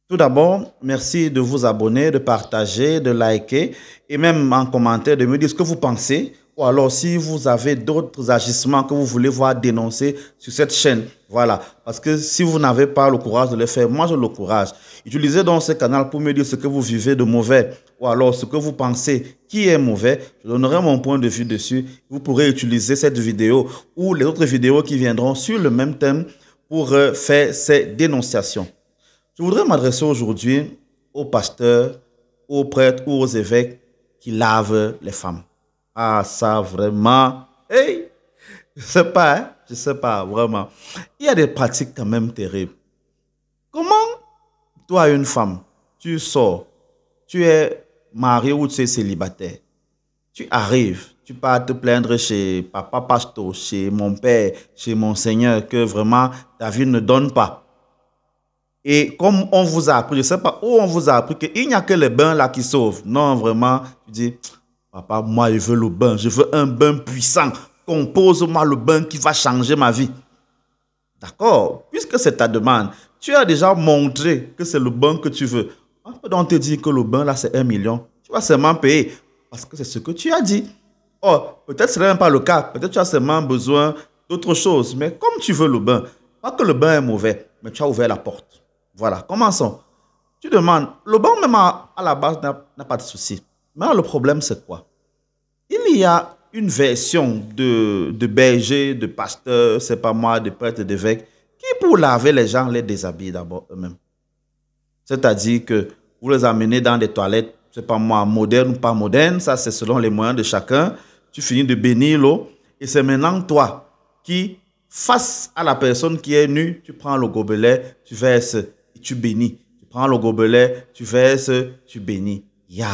Tout d'abord, merci de vous abonner, de partager, de liker et même en commentaire de me dire ce que vous pensez ou alors si vous avez d'autres agissements que vous voulez voir dénoncer sur cette chaîne. Voilà, parce que si vous n'avez pas le courage de le faire, moi j'ai le courage. Utilisez donc ce canal pour me dire ce que vous vivez de mauvais ou alors ce que vous pensez qui est mauvais. Je donnerai mon point de vue dessus. Vous pourrez utiliser cette vidéo ou les autres vidéos qui viendront sur le même thème pour faire ces dénonciations. Je voudrais m'adresser aujourd'hui aux pasteurs, aux prêtres ou aux évêques qui lavent les femmes. Ah, ça vraiment, hey, je sais pas, hein? Je sais pas, vraiment. Il y a des pratiques quand même terribles. Comment, toi, une femme, tu sors, tu es marié ou tu es célibataire, tu arrives, tu pars te plaindre chez papa pasteur, chez mon père, chez mon Seigneur, que vraiment ta vie ne donne pas. Et comme on vous a appris, je ne sais pas où on vous a appris qu'il n'y a que les bains là qui sauvent. Non, vraiment, tu dis, papa, moi je veux le bain, je veux un bain puissant. Compose-moi le bain qui va changer ma vie. D'accord? Puisque c'est ta demande, tu as déjà montré que c'est le bain que tu veux. On peut donc te dire que le bain là c'est 1 million. Tu vas seulement payer parce que c'est ce que tu as dit. Oh, peut-être ce n'est même pas le cas. Peut-être tu as seulement besoin d'autre chose. Mais comme tu veux le bain, pas que le bain est mauvais, mais tu as ouvert la porte. Voilà, commençons. Tu demandes, le bain même à la base n'a pas de souci. Mais le problème c'est quoi? Il y a une version de berger, de pasteur, c'est pas moi, de prêtre, d'évêque, qui pour laver les gens les déshabille d'abord eux-mêmes. C'est-à-dire que vous les amenez dans des toilettes, c'est pas moi, modernes ou pas modernes, ça c'est selon les moyens de chacun. Tu finis de bénir l'eau et c'est maintenant toi qui, face à la personne qui est nue, tu prends le gobelet, tu verses et tu bénis. Tu prends le gobelet, tu verses, tu bénis. Ya,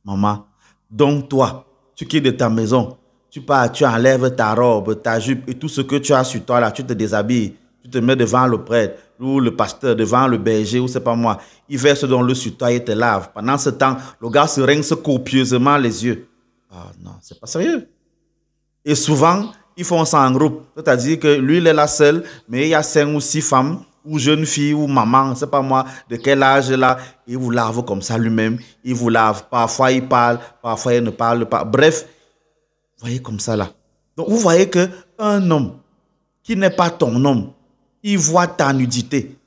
maman. Donc toi, tu quittes de ta maison, tu pars, tu enlèves ta robe, ta jupe et tout ce que tu as sur toi là, tu te déshabilles, tu te mets devant le prêtre ou le pasteur, devant le berger ou c'est pas moi. Il verse dans le sur toi et te lave. Pendant ce temps, le gars se rince copieusement les yeux. Ah non, c'est pas sérieux. Et souvent, ils font ça en groupe. C'est-à-dire que lui, il est là seul, mais il y a 5 ou 6 femmes, ou jeunes filles, ou maman, c'est pas moi, de quel âge là. Il vous lave comme ça lui-même. Il vous lave. Parfois, il parle, parfois, il ne parle pas. Bref, vous voyez comme ça là. Donc, vous voyez qu'un homme qui n'est pas ton homme, il voit ta nudité.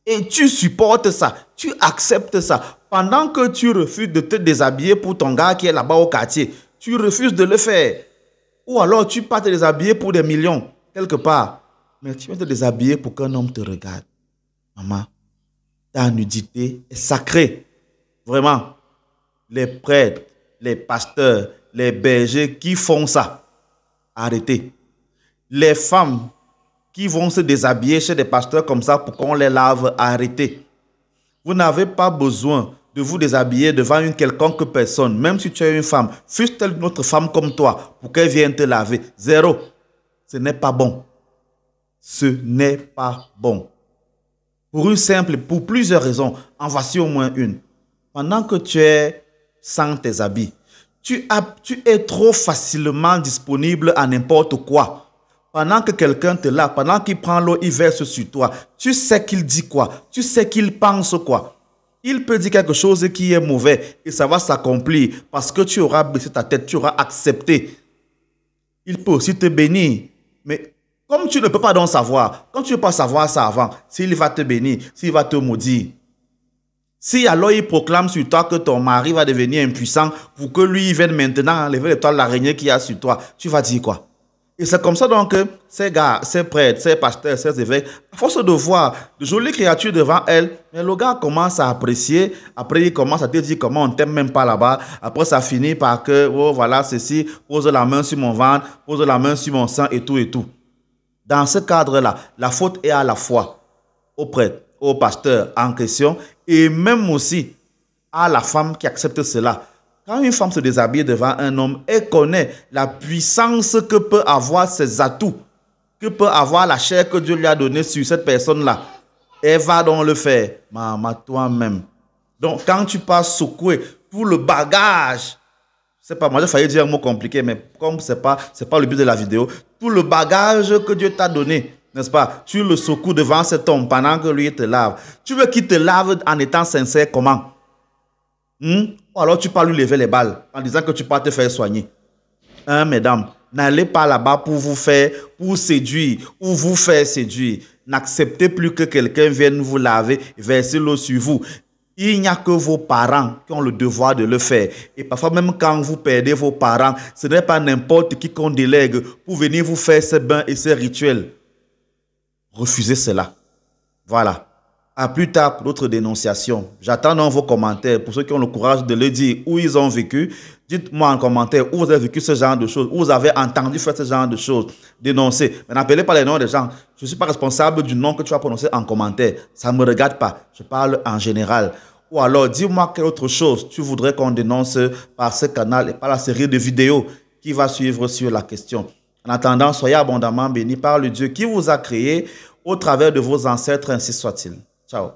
Et tu supportes ça, tu acceptes ça. Pendant que tu refuses de te déshabiller pour ton gars qui est là-bas au quartier, tu refuses de le faire. Ou alors tu pars te déshabiller pour des millions, quelque part. Mais tu vas te déshabiller pour qu'un homme te regarde. Maman, ta nudité est sacrée. Vraiment. Les prêtres, les pasteurs, les bergers qui font ça, arrêtez. Les femmes qui vont se déshabiller chez des pasteurs comme ça pour qu'on les lave, arrêtez. Vous n'avez pas besoin de vous déshabiller devant une quelconque personne, même si tu es une femme, fût-elle une autre femme comme toi, pour qu'elle vienne te laver. Zéro. Ce n'est pas bon. Ce n'est pas bon. Pour plusieurs raisons. En voici au moins une. Pendant que tu es sans tes habits, tu es trop facilement disponible à n'importe quoi. Pendant que quelqu'un te lave, pendant qu'il prend l'eau, il verse sur toi, tu sais qu'il dit quoi, tu sais qu'il pense quoi. Il peut dire quelque chose qui est mauvais et ça va s'accomplir parce que tu auras baissé ta tête, tu auras accepté. Il peut aussi te bénir. Mais comme tu ne peux pas donc savoir, quand tu ne peux pas savoir ça avant, s'il va te bénir, s'il va te maudire. Si alors il proclame sur toi que ton mari va devenir impuissant pour que lui il vienne maintenant enlever l'étoile l'araignée qu'il y a sur toi, tu vas dire quoi? Et c'est comme ça donc que ces gars, ces prêtres, ces pasteurs, ces évêques, à force de voir de jolies créatures devant elles, mais le gars commence à apprécier, après il commence à te dire comment on t'aime même pas là-bas, après ça finit par que, oh voilà ceci, pose la main sur mon ventre, pose la main sur mon sang et tout et tout. Dans ce cadre-là, la faute est à la fois au prêtre, au pasteur en question et même aussi à la femme qui accepte cela. Quand une femme se déshabille devant un homme, elle connaît la puissance que peut avoir ses atouts, que peut avoir la chair que Dieu lui a donnée sur cette personne-là. Elle va donc le faire, maman, toi-même. Donc, quand tu passes secouer tout le bagage, c'est pas moi, j'ai failli dire un mot compliqué, mais comme c'est pas le but de la vidéo, tout le bagage que Dieu t'a donné, n'est-ce pas? Tu le secoues devant cet homme pendant que lui te lave. Tu veux qu'il te lave en étant sincère comment? Ou alors tu peux lui lever les balles en disant que tu peux te faire soigner. Mesdames, n'allez pas là-bas pour vous faire, pour séduire ou vous faire séduire. N'acceptez plus que quelqu'un vienne vous laver et verser l'eau sur vous. Il n'y a que vos parents qui ont le devoir de le faire. Et parfois, même quand vous perdez vos parents, ce n'est pas n'importe qui qu'on délègue pour venir vous faire ces bains et ces rituels. Refusez cela. Voilà. À plus tard pour d'autres dénonciations. J'attends dans vos commentaires pour ceux qui ont le courage de le dire où ils ont vécu. Dites-moi en commentaire où vous avez vécu ce genre de choses, où vous avez entendu faire ce genre de choses. Dénoncez. Mais n'appelez pas les noms des gens. Je ne suis pas responsable du nom que tu vas prononcer en commentaire. Ça ne me regarde pas. Je parle en général. Ou alors, dis-moi quelle autre chose tu voudrais qu'on dénonce par ce canal et par la série de vidéos qui va suivre sur la question. En attendant, soyez abondamment bénis par le Dieu qui vous a créé au travers de vos ancêtres, ainsi soit-il. Ciao.